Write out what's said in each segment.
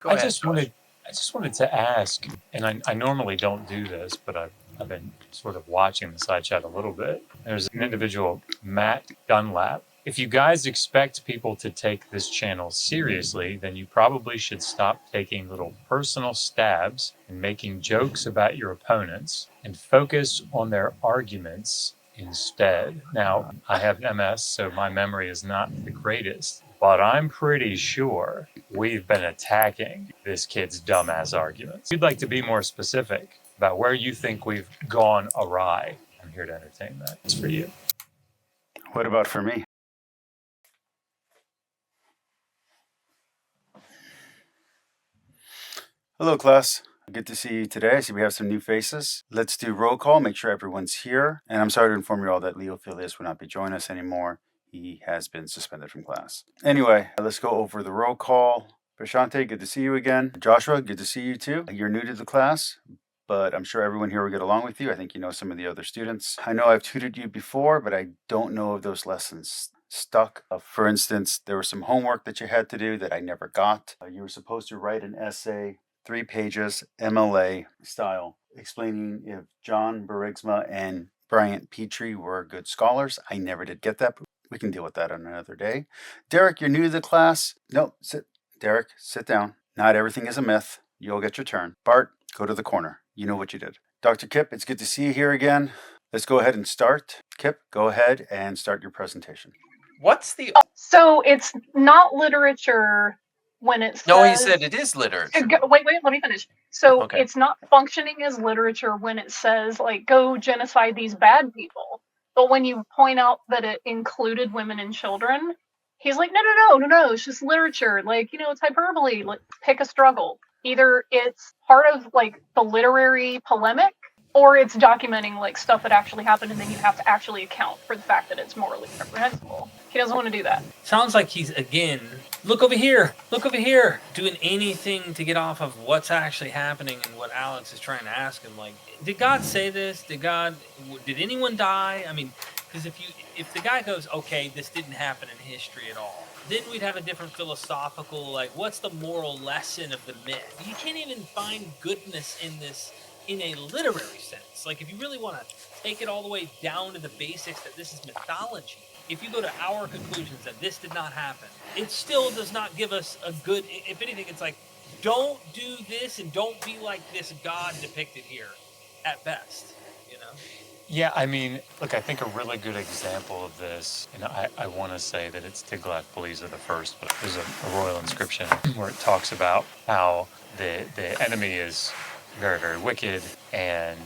Go ahead, Josh. I just wanted to ask, and I normally don't do this, but I've been sort of watching the side chat a little bit. There's an individual, Matt Dunlap. If you guys expect people to take this channel seriously, then you probably should stop taking little personal stabs and making jokes about your opponents and focus on their arguments instead. Now, I have MS, so my memory is not the greatest, but I'm pretty sure we've been attacking this kid's dumbass arguments. If you'd like to be more specific about where you think we've gone awry, I'm here to entertain that. It's for you. What about for me? Hello, class. Good to see you today. I see we have some new faces. Let's do roll call, make sure everyone's here. And I'm sorry to inform you all that Leo Filius will not be joining us anymore. He has been suspended from class. Anyway, let's go over the roll call. Prashante, good to see you again. Joshua, good to see you too. You're new to the class, but I'm sure everyone here will get along with you. I think you know some of the other students. I know I've tutored you before, but I don't know if those lessons stuck. For instance, there was some homework that you had to do that I never got. You were supposed to write an essay, 3 pages, MLA style, explaining if John Berigsma and Bryant Petrie were good scholars. I never did get that, but we can deal with that on another day. Derek, you're new to the class. No, sit. Derek, sit down. Not everything is a myth. You'll get your turn. Bart, go to the corner. You know what you did. Dr. Kipp, it's good to see you here again. Let's go ahead and start. Kipp, go ahead and start your presentation. What's the... So it's not literature when it says... No, he said it is literature. Wait, let me finish. So Okay. It's not functioning as literature when it says, like, go genocide these bad people. But when you point out that it included women and children, he's like, no, it's just literature. Like, it's hyperbole. Like, pick a struggle. Either it's part of, like, the literary polemic, or it's documenting, like, stuff that actually happened, and then you have to actually account for the fact that it's morally reprehensible. He doesn't want to do that. Sounds like he's, again, look over here, doing anything to get off of what's actually happening and what Alex is trying to ask him. Like, did God say this? Did anyone die? I mean, because if the guy goes, okay, this didn't happen in history at all, then we'd have a different philosophical, like, what's the moral lesson of the myth? You can't even find goodness in this in a literary sense. Like, if you really want to take it all the way down to the basics that this is mythology, if you go to our conclusions that this did not happen, it still does not give us a good... If anything, it's like, don't do this and don't be like this God depicted here, at best, Yeah, I mean, look, I think a really good example of this, and I want to say that it's Tiglath-Pileser I, but there's a royal inscription where it talks about how the enemy is very, very wicked, and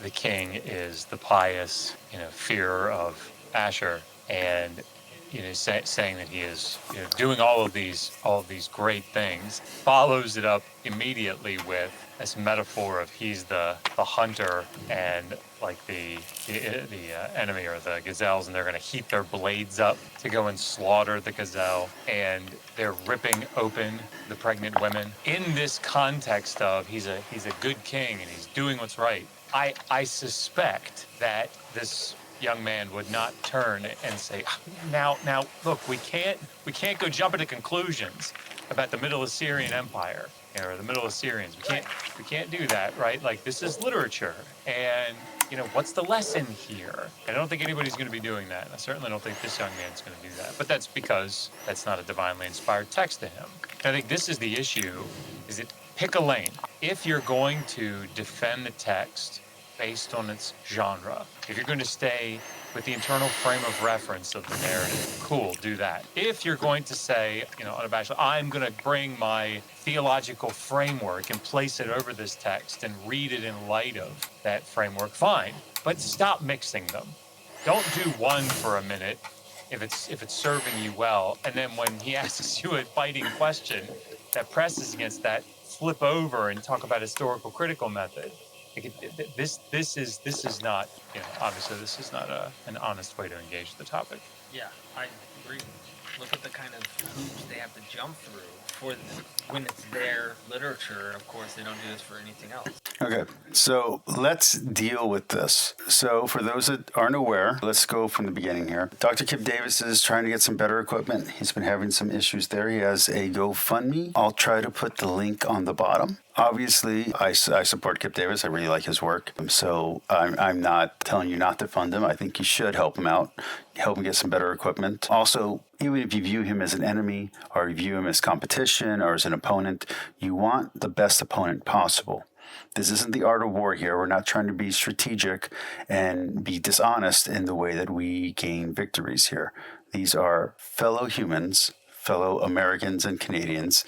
the king is the pious, fear of Asher, and saying that he is doing all of these great things, follows it up immediately with this metaphor of he's the hunter, and like the enemy or the gazelles, and they're going to heat their blades up to go and slaughter the gazelle, and they're ripping open the pregnant women. In this context of he's a good king and he's doing what's right, I suspect that this young man would not turn and say, now look, we can't go jumping to conclusions about the Middle Assyrian Empire or the Middle Assyrians. We can't do that, right? Like, this is literature, and what's the lesson here? I don't think anybody's going to be doing that. I certainly don't think this young man's going to do that. But that's because that's not a divinely inspired text to him. And I think this is the issue: is it pick a lane. If you're going to defend the text based on its genre, if you're going to stay with the internal frame of reference of the narrative, cool, do that. If you're going to say, unabashedly, I'm going to bring my theological framework and place it over this text and read it in light of that framework, fine. But stop mixing them. Don't do one for a minute if it's serving you well, and then when he asks you a biting question that presses against that, flip over and talk about historical critical method. This is not, obviously this is not an honest way to engage the topic. Yeah, I agree. Look at the kind of hoops they have to jump through when it's their literature. Of course, they don't do this for anything else. Okay, so let's deal with this. So for those that aren't aware, let's go from the beginning here. Dr. Kipp Davis is trying to get some better equipment. He's been having some issues there. He has a GoFundMe. I'll try to put the link on the bottom. Obviously, I support Kipp Davis. I really like his work. So I'm not telling you not to fund him. I think you should help him out, help him get some better equipment. Also, even if you view him as an enemy or you view him as competition or as an opponent, you want the best opponent possible. This isn't the art of war here. We're not trying to be strategic and be dishonest in the way that we gain victories here. These are fellow humans, fellow Americans and Canadians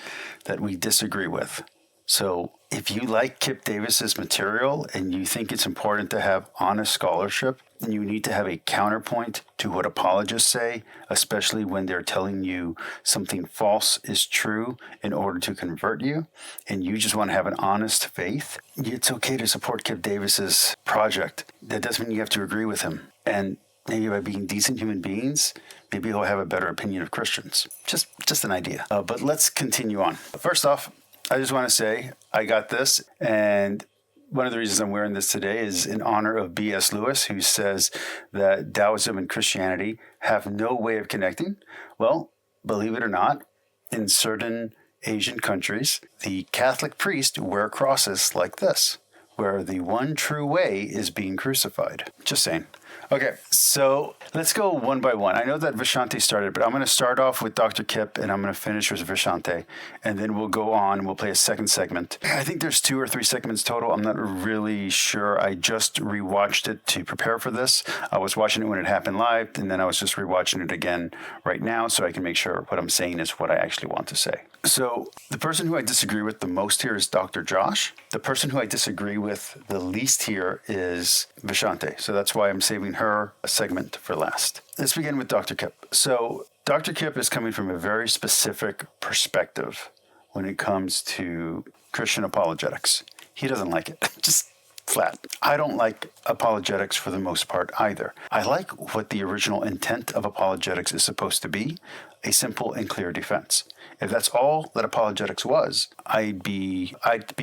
that we disagree with. So if you like Kipp Davis's material and you think it's important to have honest scholarship, then you need to have a counterpoint to what apologists say, especially when they're telling you something false is true in order to convert you, and you just want to have an honest faith. It's okay to support Kipp Davis's project. That doesn't mean you have to agree with him. And maybe by being decent human beings, maybe he'll have a better opinion of Christians. Just an idea. But let's continue on. First off, I just want to say I got this, and one of the reasons I'm wearing this today is in honor of B.S. Lewis, who says that Taoism and Christianity have no way of connecting. Well, believe it or not, in certain Asian countries, the Catholic priests wear crosses like this, where the one true way is being crucified. Just saying. Okay, so let's go one by one. I know that Vishante started, but I'm going to start off with Dr. Kipp, and I'm going to finish with Vishante, and then we'll go on and we'll play a second segment. I think there's 2 or 3 segments total. I'm not really sure. I just rewatched it to prepare for this. I was watching it when it happened live, and then I was just rewatching it again right now so I can make sure what I'm saying is what I actually want to say. So the person who I disagree with the most here is Dr. Josh. The person who I disagree with the least here is Vishante. So that's why I'm saving her a segment for last. Let's begin with Dr. Kipp. So Dr. Kipp is coming from a very specific perspective when it comes to Christian apologetics. He doesn't like it. Just flat. I don't like apologetics for the most part either. I like what the original intent of apologetics is supposed to be, a simple and clear defense. If that's all that apologetics was, I'd be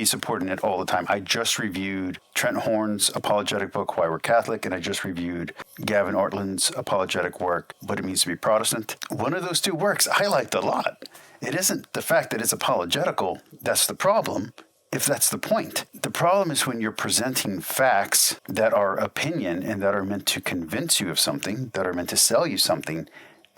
supporting it all the time. I just reviewed Trent Horn's apologetic book, Why We're Catholic, and I just reviewed Gavin Ortlund's apologetic work, What It Means to Be Protestant. One of those 2 works I liked a lot. It isn't the fact that it's apologetical that's the problem, if that's the point. The problem is when you're presenting facts that are opinion and that are meant to convince you of something, that are meant to sell you something,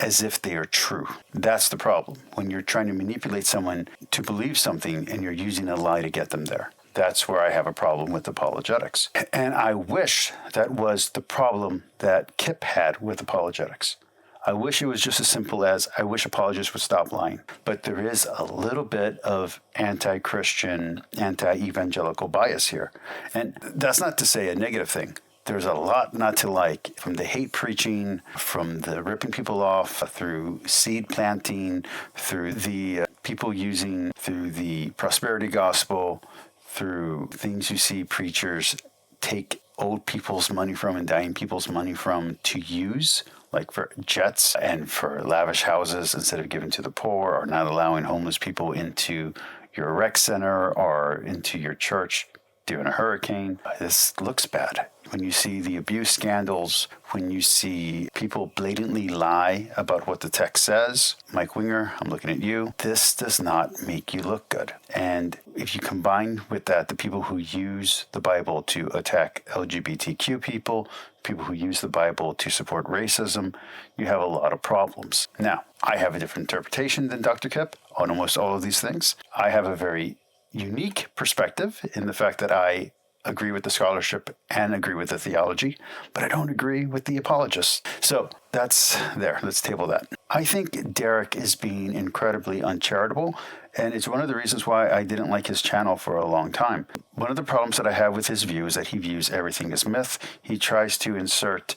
as if they are true. That's the problem. When you're trying to manipulate someone to believe something and you're using a lie to get them there. That's where I have a problem with apologetics. And I wish that was the problem that Kipp had with apologetics. I wish it was just as simple as I wish apologists would stop lying. But there is a little bit of anti-Christian, anti-evangelical bias here. And that's not to say a negative thing. There's a lot not to like, from the hate preaching, from the ripping people off, through seed planting, through the people using, through the prosperity gospel, through things you see preachers take old people's money from and dying people's money from to use, like for jets and for lavish houses instead of giving to the poor, or not allowing homeless people into your rec center or into your church during a hurricane. This looks bad. When you see the abuse scandals, when you see people blatantly lie about what the text says, Mike Winger, I'm looking at you, this does not make you look good. And if you combine with that the people who use the Bible to attack LGBTQ people, people who use the Bible to support racism, you have a lot of problems. Now, I have a different interpretation than Dr. Kipp on almost all of these things. I have a very unique perspective in the fact that I agree with the scholarship and agree with the theology, but I don't agree with the apologists. So that's there. Let's table that. I think Derek is being incredibly uncharitable, and it's one of the reasons why I didn't like his channel for a long time. One of the problems that I have with his view is that he views everything as myth. He tries to insert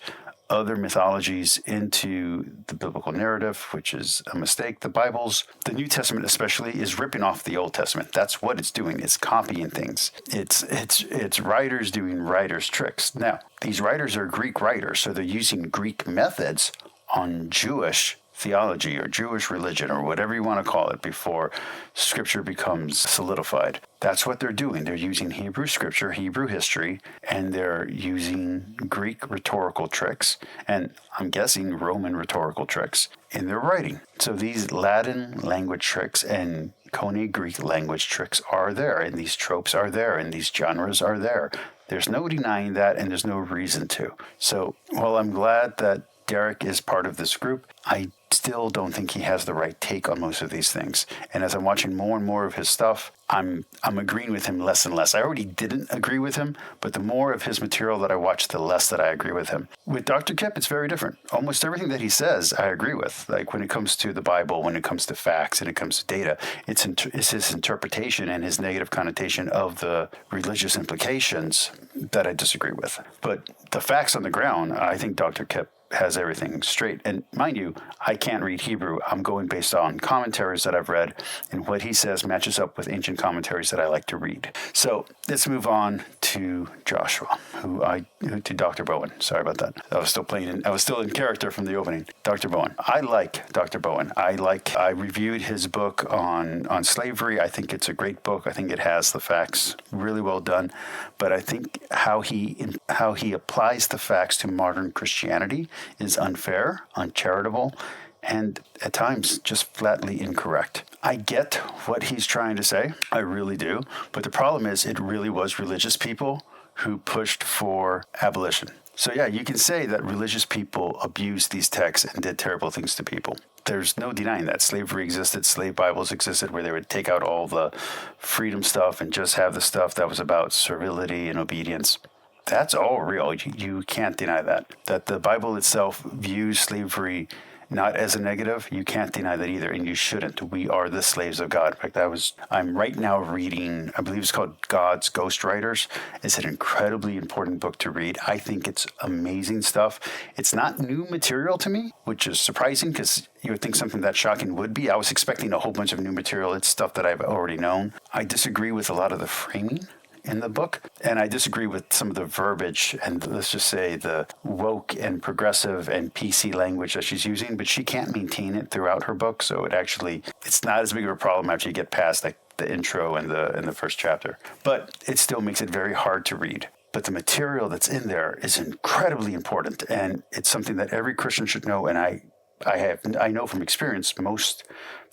other mythologies into the biblical narrative, which is a mistake. The New Testament especially, is ripping off the Old Testament. That's what it's doing. It's copying things. It's writers doing writers' tricks. Now, these writers are Greek writers, so they're using Greek methods on Jewish theology or Jewish religion or whatever you want to call it before Scripture becomes solidified. That's what they're doing. They're using Hebrew Scripture, Hebrew history, and they're using Greek rhetorical tricks, and I'm guessing Roman rhetorical tricks in their writing. So these Latin language tricks and Koine Greek language tricks are there, and these tropes are there, and these genres are there. There's no denying that, and there's no reason to. So while I'm glad that Derek is part of this group, I still don't think he has the right take on most of these things. And as I'm watching more and more of his stuff, I'm agreeing with him less and less. I already didn't agree with him, but the more of his material that I watch, the less that I agree with him. With Dr. Kipp, it's very different. Almost everything that he says, I agree with. Like when it comes to the Bible, when it comes to facts, and it comes to data, it's his interpretation and his negative connotation of the religious implications that I disagree with. But the facts on the ground, I think Dr. Kipp has everything straight. And mind you, I can't read Hebrew. I'm going based on commentaries that I've read, and what he says matches up with ancient commentaries that I like to read. So let's move on to Joshua, to Dr. Bowen. Sorry about that. I was still in character from the opening. Dr. Bowen. I like Dr. Bowen. I reviewed his book on slavery. I think it's a great book. I think it has the facts really well done. But I think how he applies the facts to modern Christianity is unfair, uncharitable, and at times just flatly incorrect. I get what he's trying to say. I really do. But the problem is it really was religious people who pushed for abolition. So yeah, you can say that religious people abused these texts and did terrible things to people. There's no denying that. Slavery existed, slave Bibles existed, where they would take out all the freedom stuff and just have the stuff that was about servility and obedience. That's all real. You can't deny that. That the Bible itself views slavery not as a negative, you can't deny that either, and you shouldn't. We are the slaves of God. In fact, I'm right now reading, I believe it's called God's Ghostwriters. It's an incredibly important book to read. I think it's amazing stuff. It's not new material to me, which is surprising because you would think something that shocking would be. I was expecting a whole bunch of new material. It's stuff that I've already known. I disagree with a lot of the framing in the book, and I disagree with some of the verbiage and, let's just say, the woke and progressive and PC language that she's using, but she can't maintain it throughout her book, so it's not as big of a problem after you get past like the intro and the first chapter. But it still makes it very hard to read. But the material that's in there is incredibly important, and it's something that every Christian should know, and I know from experience most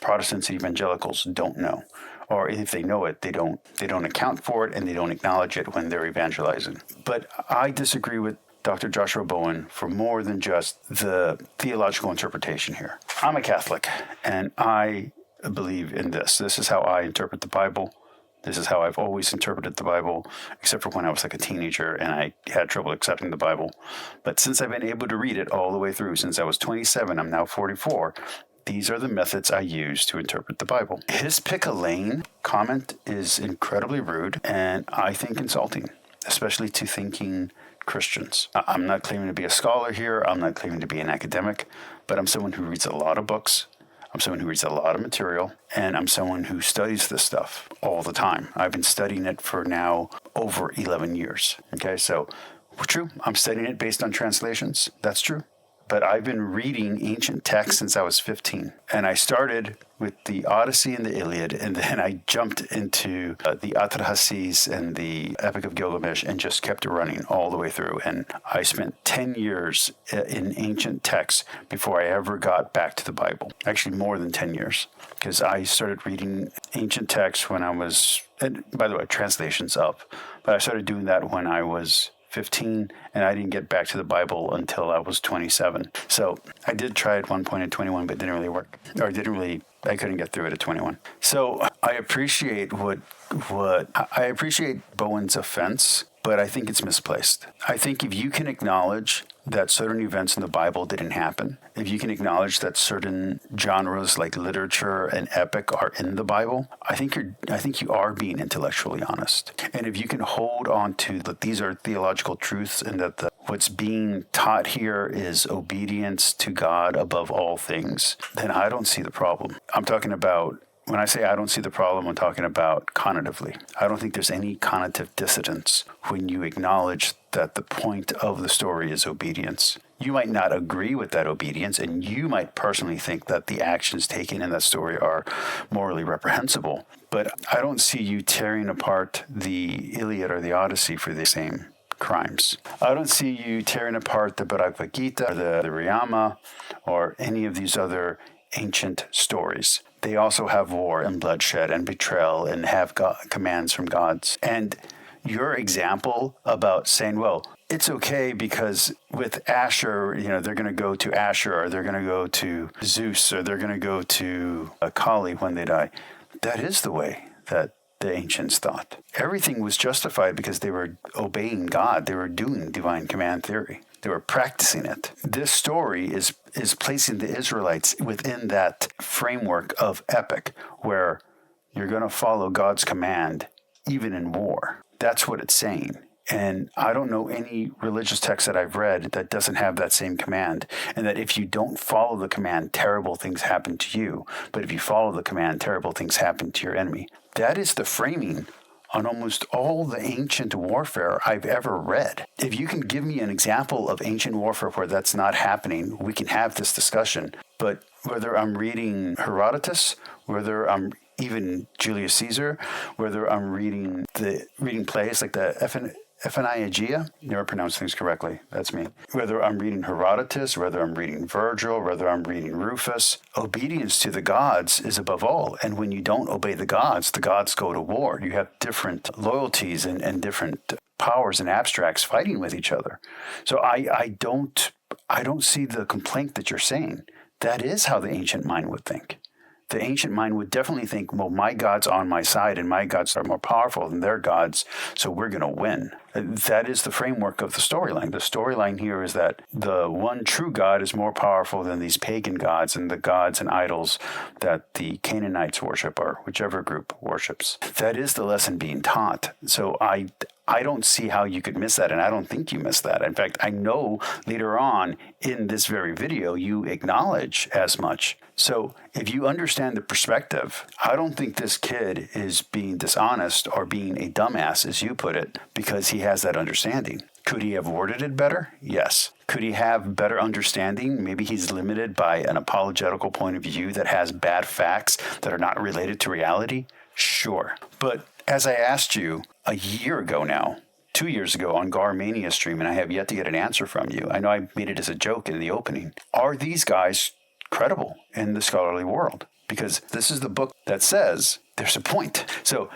Protestants and evangelicals don't know. Or if they know it, they don't account for it, and they don't acknowledge it when they're evangelizing. But I disagree with Dr. Joshua Bowen for more than just the theological interpretation here. I'm a Catholic, and I believe in this. This is how I interpret the Bible. This is how I've always interpreted the Bible, except for when I was like a teenager and I had trouble accepting the Bible. But since I've been able to read it all the way through, since I was 27, I'm now 44, these are the methods I use to interpret the Bible. His pick a lane comment is incredibly rude and I think insulting, especially to thinking Christians. I'm not claiming to be a scholar here. I'm not claiming to be an academic, but I'm someone who reads a lot of books. I'm someone who reads a lot of material, and I'm someone who studies this stuff all the time. I've been studying it for now over 11 years. Okay, so true, I'm studying it based on translations. That's true. But I've been reading ancient texts since I was 15. And I started with the Odyssey and the Iliad, and then I jumped into the Atrahasis and the Epic of Gilgamesh and just kept it running all the way through. And I spent 10 years in ancient texts before I ever got back to the Bible. Actually, more than 10 years. Because I started reading ancient texts when I was, and by the way, translations up. But I started doing that when I was 15, and I didn't get back to the Bible until I was 27. So I did try at one point at 21, but it didn't really work. Or I couldn't get through it at 21. So I appreciate I appreciate Bowen's offense, but I think it's misplaced. I think if you can acknowledge that certain events in the Bible didn't happen, if you can acknowledge that certain genres like literature and epic are in the Bible, I think you are being intellectually honest. And if you can hold on to that these are theological truths and that what's being taught here is obedience to God above all things, then I don't see the problem. I'm talking about, when I say I don't see the problem, I'm talking about connotatively. I don't think there's any connotative dissonance when you acknowledge that the point of the story is obedience. You might not agree with that obedience, and you might personally think that the actions taken in that story are morally reprehensible. But I don't see you tearing apart the Iliad or the Odyssey for the same crimes. I don't see you tearing apart the Bhagavad Gita or the Ramayana or any of these other ancient stories. They also have war and bloodshed and betrayal and have commands from gods. And your example about saying, well, it's okay because with Asher, they're going to go to Asher, or they're going to go to Zeus, or they're going to go to Kali when they die. That is the way that the ancients thought. Everything was justified because they were obeying God. They were doing divine command theory. They were practicing it. This story is placing the Israelites within that framework of epic, where you're going to follow God's command even in war. That's what it's saying. And I don't know any religious text that I've read that doesn't have that same command. And that if you don't follow the command, terrible things happen to you. But if you follow the command, terrible things happen to your enemy. That is the framing on almost all the ancient warfare I've ever read. If you can give me an example of ancient warfare where that's not happening, we can have this discussion. But whether I'm reading Herodotus, whether I'm even Julius Caesar, whether I'm reading plays like the Ephanaiagia, never pronounce things correctly, that's me. Whether I'm reading Herodotus, whether I'm reading Virgil, whether I'm reading Rufus, obedience to the gods is above all. And when you don't obey the gods go to war. You have different loyalties and different powers and abstracts fighting with each other. So I don't see the complaint that you're saying. That is how the ancient mind would think. The ancient mind would definitely think, well, my God's on my side and my gods are more powerful than their gods, so we're going to win. That is the framework of the storyline. The storyline here is that the one true God is more powerful than these pagan gods and the gods and idols that the Canaanites worship, or whichever group worships. That is the lesson being taught. So I don't see how you could miss that, and I don't think you missed that. In fact, I know later on in this very video, you acknowledge as much. So if you understand the perspective, I don't think this kid is being dishonest or being a dumbass, as you put it, because he has that understanding. Could he have worded it better? Yes. Could he have better understanding? Maybe he's limited by an apologetical point of view that has bad facts that are not related to reality? Sure. But as I asked you a year ago now, 2 years ago on Gar Mania stream, and I have yet to get an answer from you. I know I made it as a joke in the opening. Are these guys credible in the scholarly world? Because this is the book that says there's a point. So,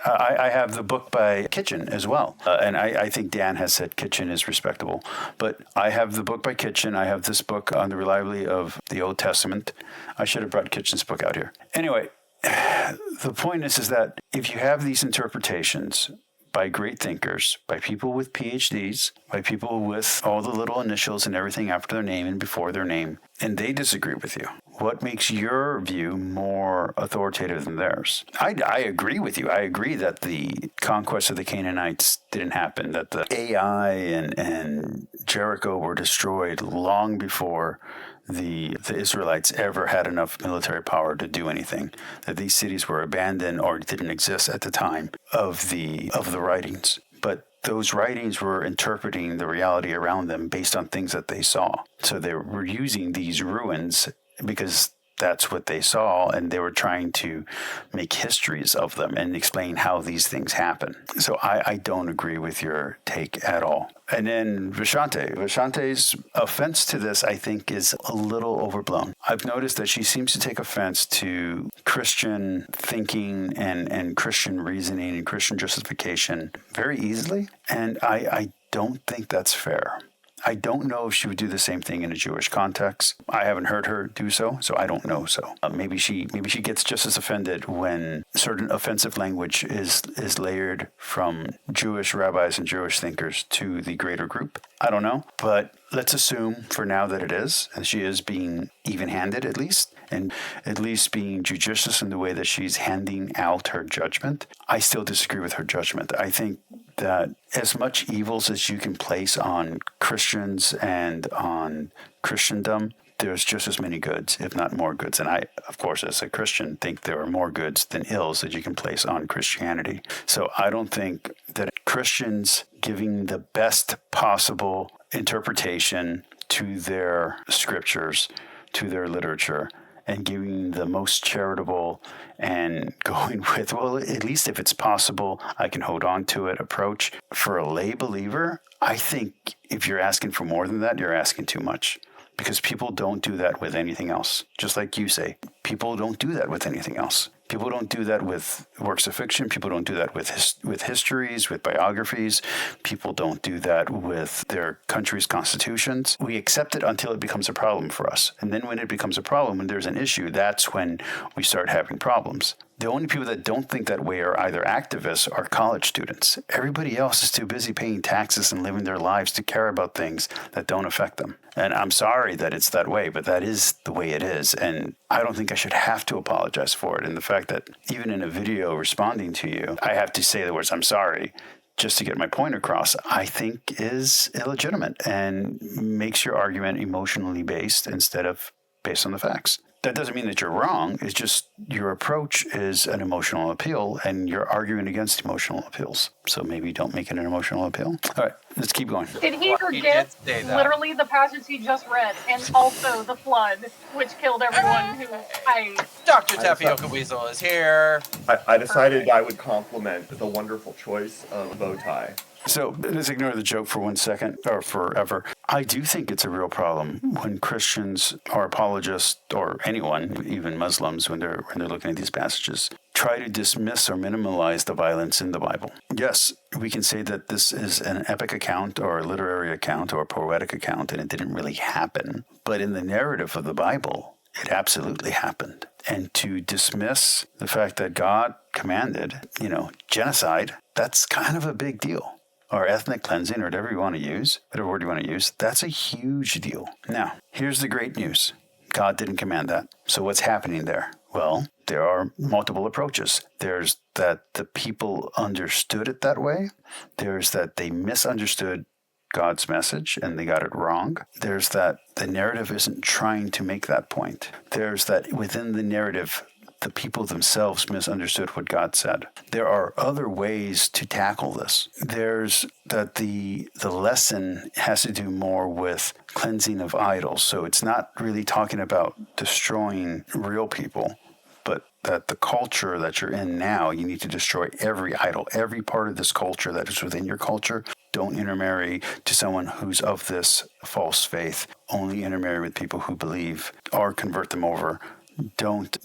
I have the book by Kitchen as well. And I think Dan has said Kitchen is respectable. But I have the book by Kitchen. I have this book on the reliability of the Old Testament. I should have brought Kitchen's book out here. Anyway, the point is that if you have these interpretations by great thinkers, by people with PhDs, by people with all the little initials and everything after their name and before their name, and they disagree with you, what makes your view more authoritative than theirs? I agree with you. I agree that the conquest of the Canaanites didn't happen, that the Ai and Jericho were destroyed long before the Israelites ever had enough military power to do anything, that these cities were abandoned or didn't exist at the time of the writings. But those writings were interpreting the reality around them based on things that they saw. So they were using these ruins because that's what they saw, and they were trying to make histories of them and explain how these things happen. So I don't agree with your take at all. And then Vishante's offense to this, I think, is a little overblown. I've noticed that she seems to take offense to Christian thinking and Christian reasoning and Christian justification very easily, and I don't think that's fair. I don't know if she would do the same thing in a Jewish context. I haven't heard her do so I don't know so. Maybe she gets just as offended when certain offensive language is layered from Jewish rabbis and Jewish thinkers to the greater group. I don't know, but let's assume for now that it is, and she is being even-handed at least, and at least being judicious in the way that she's handing out her judgment. I still disagree with her judgment. I think that as much evils as you can place on Christians and on Christendom, there's just as many goods, if not more goods. And I, of course, as a Christian, think there are more goods than ills that you can place on Christianity. So I don't think that Christians giving the best possible interpretation to their scriptures, to their literature, and giving the most charitable and going with, well, at least if it's possible, I can hold on to it approach. For a lay believer, I think if you're asking for more than that, you're asking too much. Because people don't do that with anything else. Just like you say, people don't do that with anything else. People don't do that with works of fiction. People don't do that with histories, with biographies. People don't do that with their country's constitutions. We accept it until it becomes a problem for us. And then when it becomes a problem, when there's an issue, that's when we start having problems. The only people that don't think that way are either activists or college students. Everybody else is too busy paying taxes and living their lives to care about things that don't affect them. And I'm sorry that it's that way, but that is the way it is. And I don't think I should have to apologize for it. And the fact that even in a video responding to you, I have to say the words, I'm sorry, just to get my point across, I think is illegitimate and makes your argument emotionally based instead of based on the facts. That doesn't mean that you're wrong. It's just your approach is an emotional appeal and you're arguing against emotional appeals. So maybe don't make it an emotional appeal. All right, let's keep going. Did he Well, he forget did say that. literally the passage he just read, and also the flood, which killed everyone who I... Dr. Tapioca Weasel is here. I decided I would compliment the wonderful choice of a bow tie. So let's ignore the joke for 1 second, or forever. I do think it's a real problem when Christians or apologists or anyone, even Muslims, when they're looking at these passages, try to dismiss or minimize the violence in the Bible. Yes, we can say that this is an epic account or a literary account or a poetic account, and it didn't really happen. But in the narrative of the Bible, it absolutely happened. And to dismiss the fact that God commanded, genocide, that's kind of a big deal. Or ethnic cleansing, or whatever you want to use, whatever word you want to use, that's a huge deal. Now, here's the great news. God didn't command that. So what's happening there? Well, there are multiple approaches. There's that the people understood it that way. There's that they misunderstood God's message and they got it wrong. There's that the narrative isn't trying to make that point. There's that within the narrative, the people themselves misunderstood what God said. There are other ways to tackle this. There's that the lesson has to do more with cleansing of idols. So it's not really talking about destroying real people, but that the culture that you're in now, you need to destroy every idol, every part of this culture that is within your culture. Don't intermarry to someone who's of this false faith. Only intermarry with people who believe or convert them over. Don't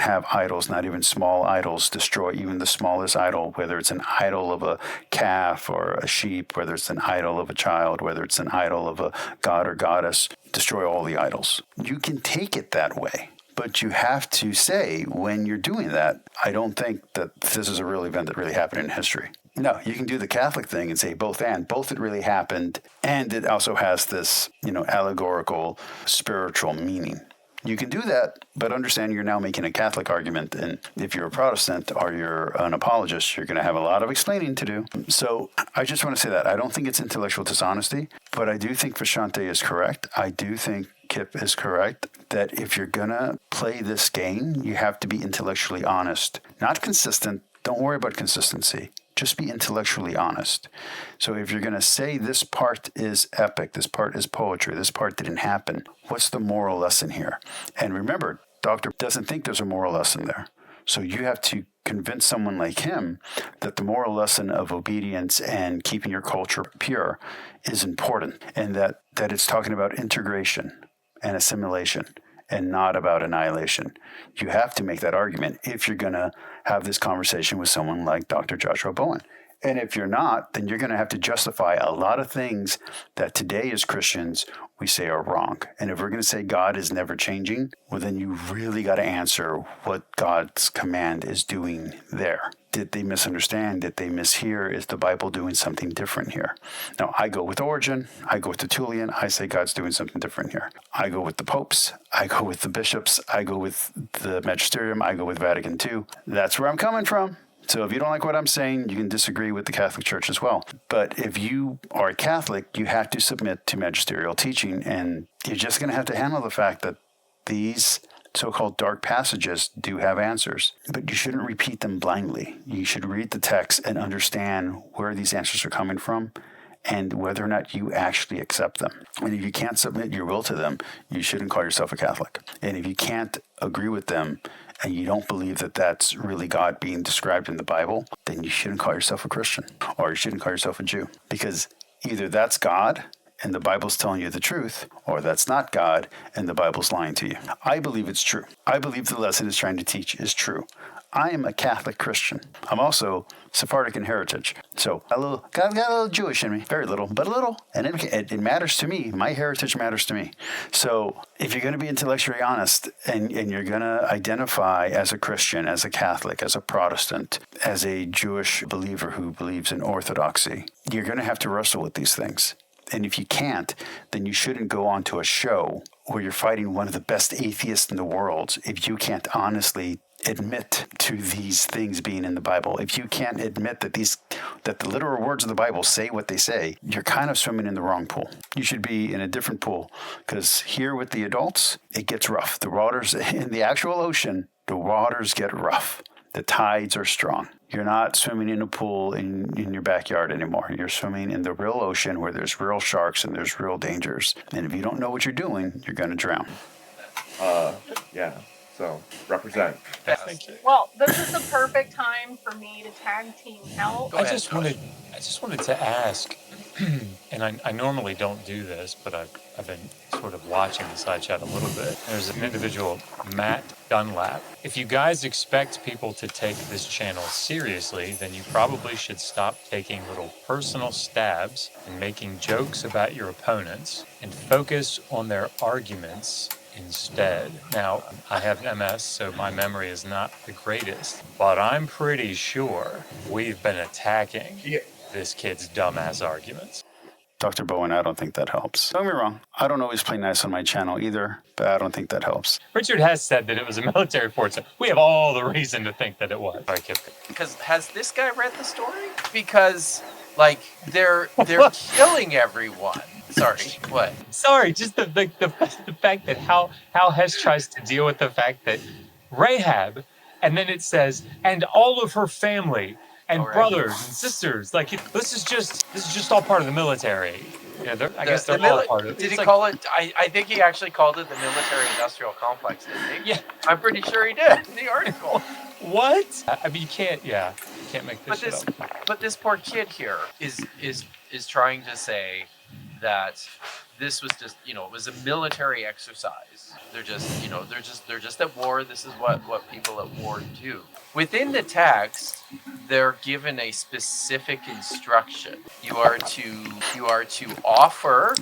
have idols, not even small idols. Destroy even the smallest idol, whether it's an idol of a calf or a sheep, whether it's an idol of a child, whether it's an idol of a god or goddess. Destroy all the idols. You can take it that way, but you have to say when you're doing that, I don't think that this is a real event that really happened in history. No, you can do the Catholic thing and say both it really happened, and it also has this, allegorical spiritual meaning. You can do that, but understand you're now making a Catholic argument. And if you're a Protestant or you're an apologist, you're going to have a lot of explaining to do. So I just want to say that. I don't think it's intellectual dishonesty, but I do think Vashante is correct. I do think Kipp is correct that if you're going to play this game, you have to be intellectually honest. Not consistent. Don't worry about consistency. Just be intellectually honest. So if you're going to say this part is epic, this part is poetry, this part didn't happen, what's the moral lesson here? And remember, Doctor doesn't think there's a moral lesson there. So you have to convince someone like him that the moral lesson of obedience and keeping your culture pure is important, and that it's talking about integration and assimilation and not about annihilation. You have to make that argument if you're going to have this conversation with someone like Dr. Joshua Bowen. And if you're not, then you're going to have to justify a lot of things that today as Christians we say are wrong. And if we're going to say God is never changing, well, then you really got to answer what God's command is doing there. Did they misunderstand? Did they mishear? Is the Bible doing something different here? Now, I go with Origen. I go with Tertullian. I say God's doing something different here. I go with the popes. I go with the bishops. I go with the magisterium. I go with Vatican II. That's where I'm coming from. So if you don't like what I'm saying, you can disagree with the Catholic Church as well. But if you are a Catholic, you have to submit to magisterial teaching, and you're just going to have to handle the fact that these so-called dark passages do have answers. But you shouldn't repeat them blindly. You should read the text and understand where these answers are coming from and whether or not you actually accept them. And if you can't submit your will to them, you shouldn't call yourself a Catholic. And if you can't agree with them and you don't believe that that's really God being described in the Bible, then you shouldn't call yourself a Christian, or you shouldn't call yourself a Jew, because either that's God and the Bible's telling you the truth, or that's not God and the Bible's lying to you. I believe it's true. I believe the lesson it's trying to teach is true. I am a Catholic Christian. I'm also Sephardic in heritage. So I've got a little Jewish in me. Very little, but a little. And it matters to me. My heritage matters to me. So if you're going to be intellectually honest and you're going to identify as a Christian, as a Catholic, as a Protestant, as a Jewish believer who believes in orthodoxy, you're going to have to wrestle with these things. And if you can't, then you shouldn't go onto a show where you're fighting one of the best atheists in the world if you can't honestly admit to these things being in the Bible. If you can't admit that the literal words of the Bible say what they say, you're kind of swimming in the wrong pool. You should be in a different pool, because here with the adults, it gets rough. The waters in the actual ocean, the waters get rough. The tides are strong. You're not swimming in a pool in your backyard anymore. You're swimming in the real ocean where there's real sharks and there's real dangers. And if you don't know what you're doing, you're going to drown. Yeah. So, represent. Thank you. Well, this is the perfect time for me to tag team help. Go I ahead, just wanted to ask, and I normally don't do this, but I've been sort of watching the side chat a little bit. There's an individual, Matt Dunlap. If you guys expect people to take this channel seriously, then you probably should stop taking little personal stabs and making jokes about your opponents and focus on their arguments instead. Now, I have MS, so my memory is not the greatest, but I'm pretty sure we've been attacking this kid's dumbass arguments. Dr. Bowen, I don't think that helps. Don't get me wrong. I don't always play nice on my channel either, but I don't think that helps. Richard has said that it was a military fort, so we have all the reason to think that it was. Sorry, Kipp. Because has this guy read the story? Because like they're killing everyone. Sorry, what? Sorry, just the fact that how Hess tries to deal with the fact that Rahab, and then it says, and all of her family and brothers and sisters, like this is just all part of the military. Yeah, I guess they're all part of it. Did he call it? I think he actually called it the military-industrial complex, didn't he? Yeah, I'm pretty sure he did in the article. What? I mean, you can't make this shit up. But this poor kid here is trying to say that this was just, it was a military exercise. They're just at war. This is what people at war do. Within the text, they're given a specific instruction. You are to offer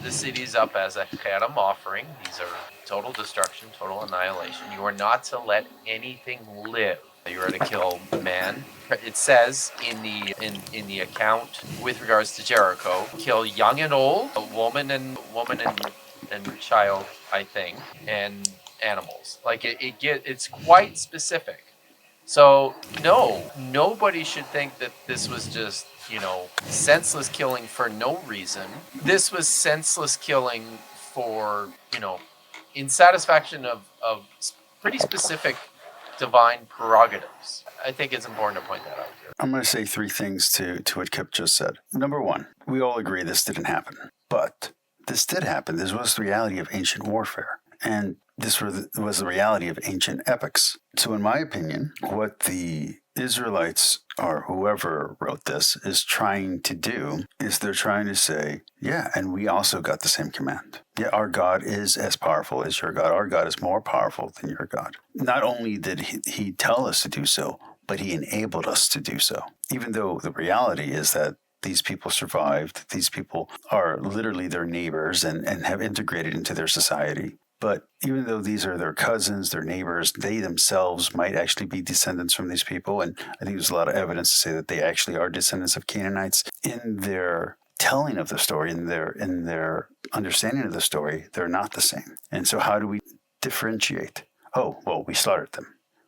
the cities up as a cherem offering. These are total destruction, total annihilation. You are not to let anything live. You are to kill man. It says in the account with regards to Jericho, kill young and old, a woman and child, I think, and animals. Like it's quite specific. So no, nobody should think that this was just senseless killing for no reason. This was senseless killing for in satisfaction of pretty specific divine prerogatives. I think it's important to point that out here. I'm going to say three things to what Kipp just said. Number one, we all agree this didn't happen. But this did happen. This was the reality of ancient warfare. And this was the reality of ancient epics. So in my opinion, what the Israelites or whoever wrote this is trying to do is they're trying to say, yeah, and we also got the same command. Yeah, our God is as powerful as your God. Our God is more powerful than your God. Not only did he tell us to do so, but he enabled us to do so. Even though the reality is that these people survived, these people are literally their neighbors and have integrated into their society. But even though these are their cousins, their neighbors, they themselves might actually be descendants from these people. And I think there's a lot of evidence to say that they actually are descendants of Canaanites. In their telling of the story, in their understanding of the story, they're not the same. And so how do we differentiate? Oh, well, we slaughtered them.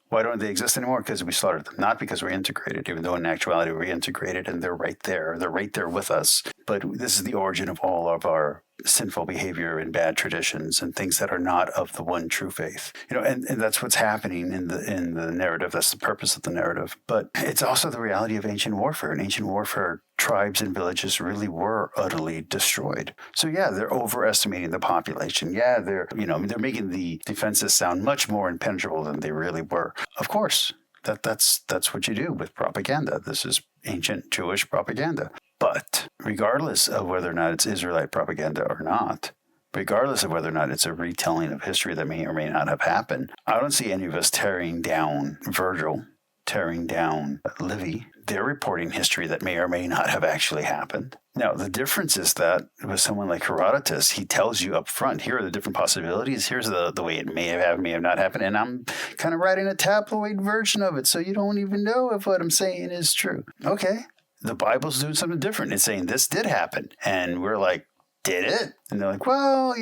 Why don't they exist anymore? Because we slaughtered them. Not because we're integrated, even though in actuality we're integrated and they're right there. They're right there with us. But this is the origin of all of our sinful behavior and bad traditions and things that are not of the one true faith. And that's what's happening in the narrative. That's the purpose of the narrative. But it's also the reality of ancient warfare. In ancient warfare, tribes and villages really were utterly destroyed. So yeah, they're overestimating the population. Yeah, they're making the defenses sound much more impenetrable than they really were. Of course, that's what you do with propaganda. This is ancient Jewish propaganda. But regardless of whether or not it's Israelite propaganda or not, regardless of whether or not it's a retelling of history that may or may not have happened, I don't see any of us tearing down Virgil, tearing down Livy. They're reporting history that may or may not have actually happened. Now, the difference is that with someone like Herodotus, he tells you up front, here are the different possibilities. Here's the way it may have not happened. And I'm kind of writing a tabloid version of it, so you don't even know if what I'm saying is true. Okay. The Bible's doing something different. It's saying this did happen. And we're like, did it? And they're like, well,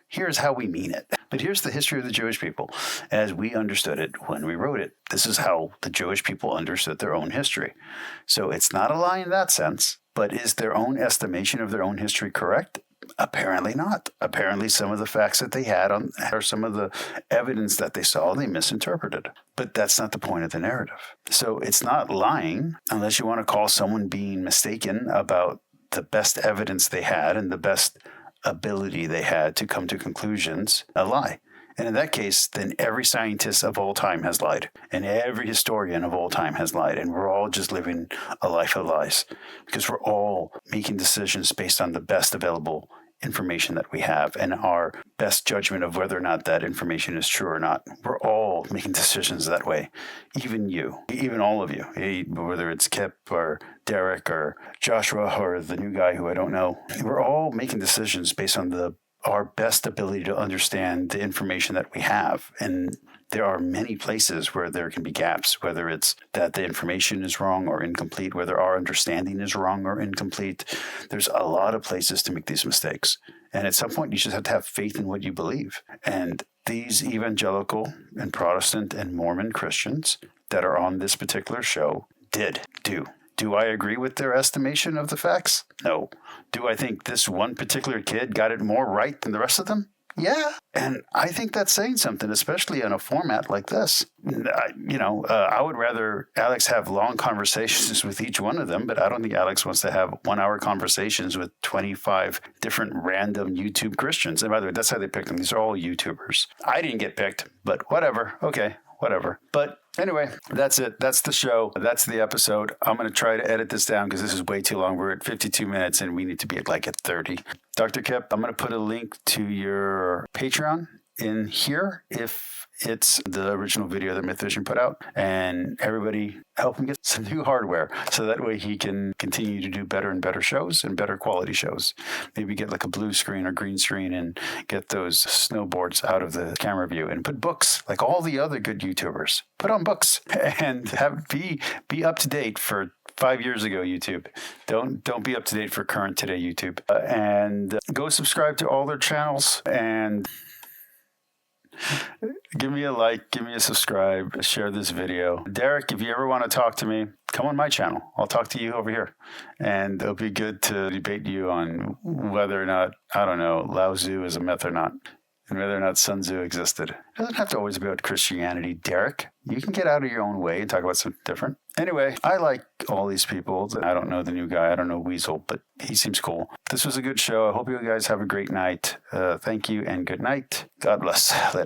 here's how we mean it. But here's the history of the Jewish people as we understood it when we wrote it. This is how the Jewish people understood their own history. So it's not a lie in that sense, but is their own estimation of their own history correct? Apparently not. Apparently some of the facts that they had or some of the evidence that they saw, they misinterpreted. But that's not the point of the narrative. So it's not lying unless you want to call someone being mistaken about the best evidence they had and the best ability they had to come to conclusions, a lie. And in that case, then every scientist of all time has lied. And every historian of all time has lied. And we're all just living a life of lies because we're all making decisions based on the best available information that we have and our best judgment of whether or not that information is true or not. We're all making decisions that way. Even you, even all of you, whether it's Kipp or Derek or Joshua or the new guy who I don't know, we're all making decisions based on our best ability to understand the information that we have. And there are many places where there can be gaps, whether it's that the information is wrong or incomplete, whether our understanding is wrong or incomplete. There's a lot of places to make these mistakes. And at some point, you just have to have faith in what you believe. And these evangelical and Protestant and Mormon Christians that are on this particular show do. Do I agree with their estimation of the facts? No. Do I think this one particular kid got it more right than the rest of them? Yeah. And I think that's saying something, especially in a format like this. I would rather Alex have long conversations with each one of them, but I don't think Alex wants to have 1-hour conversations with 25 different random YouTube Christians. And by the way, that's how they picked them. These are all YouTubers. I didn't get picked, but whatever. Okay, whatever. But anyway, that's it. That's the show. That's the episode. I'm going to try to edit this down because this is way too long. We're at 52 minutes and we need to be at 30. Dr. Kipp, I'm going to put a link to your Patreon in here if it's the original video that Mythvision put out. And everybody help him get some new hardware so that way he can continue to do better and better shows and better quality shows. Maybe get like a blue screen or green screen and get those snowboards out of the camera view and put books like all the other good YouTubers. Put on books and be up to date for 5 years ago YouTube. Don't be up to date for current today YouTube. And go subscribe to all their channels and give me a like, give me a subscribe, share this video. Derek, if you ever want to talk to me, come on my channel. I'll talk to you over here. And it'll be good to debate you on whether or not, I don't know, Lao Tzu is a myth or not. And whether or not Sun Tzu existed. It doesn't have to always be about Christianity, Derek. You can get out of your own way and talk about something different. Anyway, I like all these people. I don't know the new guy. I don't know Weasel, but he seems cool. This was a good show. I hope you guys have a great night. Thank you and good night. God bless. Later.